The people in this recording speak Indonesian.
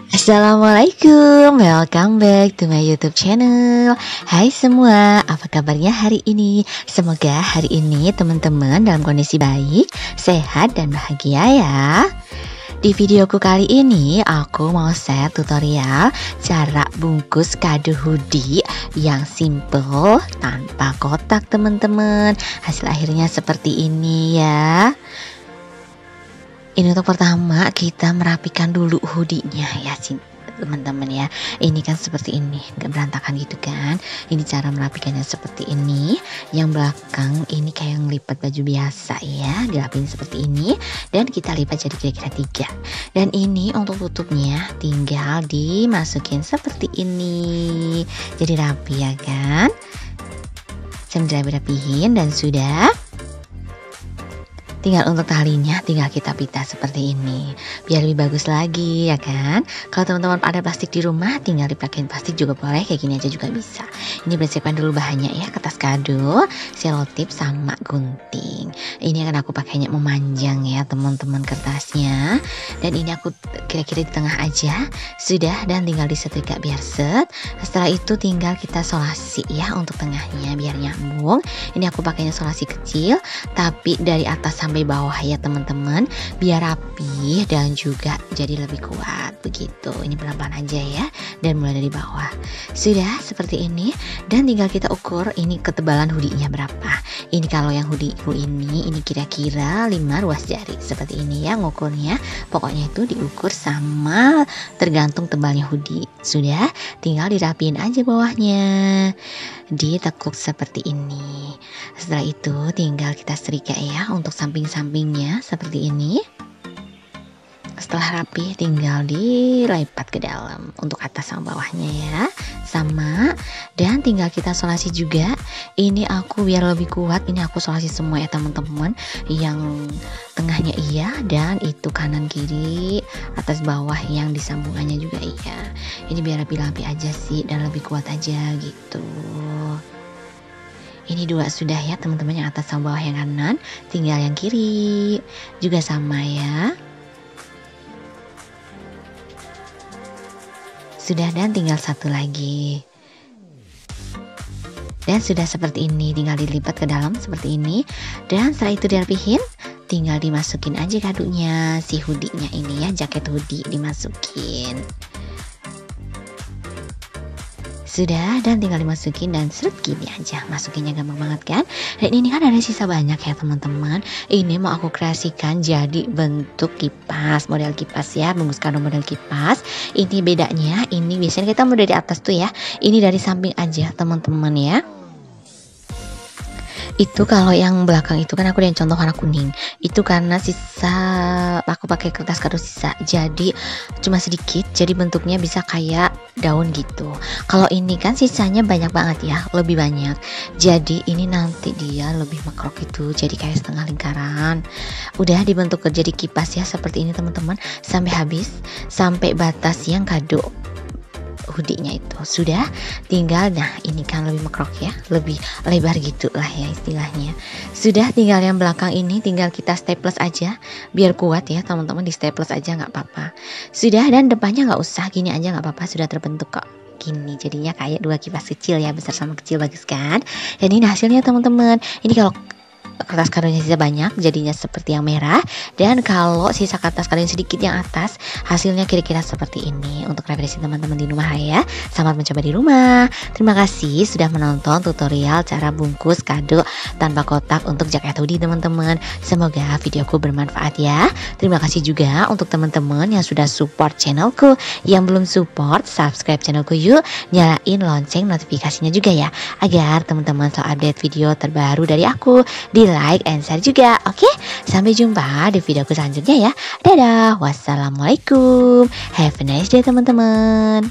Assalamualaikum, welcome back to my YouTube channel. Hai semua, apa kabarnya hari ini? Semoga hari ini teman-teman dalam kondisi baik, sehat dan bahagia ya. Di videoku kali ini aku mau share tutorial cara bungkus kado hoodie yang simple tanpa kotak teman-teman. Hasil akhirnya seperti ini ya. Ini untuk pertama kita merapikan dulu hoodie-nya ya teman-teman ya. Ini kan seperti ini, nggak berantakan gitu kan. Ini cara merapikannya seperti ini. Yang belakang ini kayak ngelipat baju biasa ya, dirapin seperti ini dan kita lipat jadi kira-kira 3. Dan ini untuk tutupnya tinggal dimasukin seperti ini. Jadi rapi ya kan. Sambil dirapihin dan sudah. Tinggal untuk talinya tinggal kita pita seperti ini biar lebih bagus lagi ya kan. Kalau teman-teman ada plastik di rumah tinggal dipakein plastik juga boleh, kayak gini aja juga bisa. Ini bersihkan dulu bahannya ya, kertas kado, selotip sama gunting. Ini akan aku pakainya memanjang ya teman-teman kertasnya. Dan ini aku kira-kira di tengah aja sudah, dan tinggal disetrika biar set. Setelah itu tinggal kita solasi ya untuk tengahnya biar nyambung. Ini aku pakainya solasi kecil tapi dari atas sampai bawah ya teman-teman, biar rapi dan juga jadi lebih kuat begitu. Ini pelan-pelan aja ya, dan mulai dari bawah sudah seperti ini. Dan tinggal kita ukur ini ketebalan hoodie-nya berapa. Ini kalau yang hoodie-ku ini kira-kira 5 ruas jari seperti ini ya ngukurnya. Pokoknya itu diukur sama tergantung tebalnya hoodie. Sudah, tinggal dirapiin aja bawahnya, ditekuk seperti ini. Setelah itu tinggal kita setrika ya untuk samping-sampingnya seperti ini. Setelah rapi tinggal dilipat ke dalam untuk atas sama bawahnya ya sama. Dan tinggal kita solasi juga. Ini aku biar lebih kuat, ini aku solasi semua ya teman-teman. Yang tengahnya iya, dan itu kanan kiri atas bawah yang disambungannya juga iya. Ini biar rapi-rapi aja sih dan lebih kuat aja gitu. Ini 2 sudah ya teman-teman, yang atas sama bawah yang kanan. Tinggal yang kiri juga sama ya. Sudah, dan tinggal 1 lagi. Dan sudah seperti ini, tinggal dilipat ke dalam seperti ini. Dan setelah itu dirapihin, tinggal dimasukin aja kadonya, si hoodie-nya ini ya, jaket hoodie dimasukin. Sudah, dan tinggal dimasukin dan seret gini aja, masukinnya gampang banget kan. Dan ini kan ada sisa banyak ya teman-teman. Ini mau aku kreasikan jadi bentuk kipas, model kipas ya, bungkus kado model kipas. Ini bedanya, ini biasanya kita mau dari atas tuh ya, ini dari samping aja teman-teman ya. Itu kalau yang belakang itu kan aku yang contoh warna kuning, itu karena sisa aku pakai kertas kado sisa, jadi cuma sedikit, jadi bentuknya bisa kayak daun gitu. Kalau ini kan sisanya banyak banget ya, lebih banyak, jadi ini nanti dia lebih makrok gitu, jadi kayak setengah lingkaran. Udah dibentuk jadi kipas ya seperti ini teman-teman, sampai habis, sampai batas yang kado hoodie-nya itu. Sudah, tinggal nah ini kan lebih makrok ya, lebih lebar gitu lah ya istilahnya. Sudah, tinggal yang belakang ini tinggal kita staples aja biar kuat ya teman-teman, di staples aja nggak apa-apa. Sudah, dan depannya nggak usah, gini aja nggak apa-apa, sudah terbentuk kok. Gini jadinya kayak 2 kipas kecil ya, besar sama kecil, bagus kan. Dan ini hasilnya teman-teman. Ini kalau kertas kadonya sisa banyak jadinya seperti yang merah, dan kalau sisa kertas kado sedikit yang atas hasilnya kira-kira seperti ini. Untuk referensi teman-teman di rumah ya, selamat mencoba di rumah. Terima kasih sudah menonton tutorial cara bungkus kado tanpa kotak untuk jaket hoodie teman-teman. Semoga videoku bermanfaat ya. Terima kasih juga untuk teman-teman yang sudah support channelku. Yang belum support, subscribe channelku yuk, nyalain lonceng notifikasinya juga ya, agar teman-teman selalu update video terbaru dari aku. Di like and share juga. Oke, sampai jumpa di videoku selanjutnya ya. Dadah, wassalamualaikum, have a nice day teman-teman.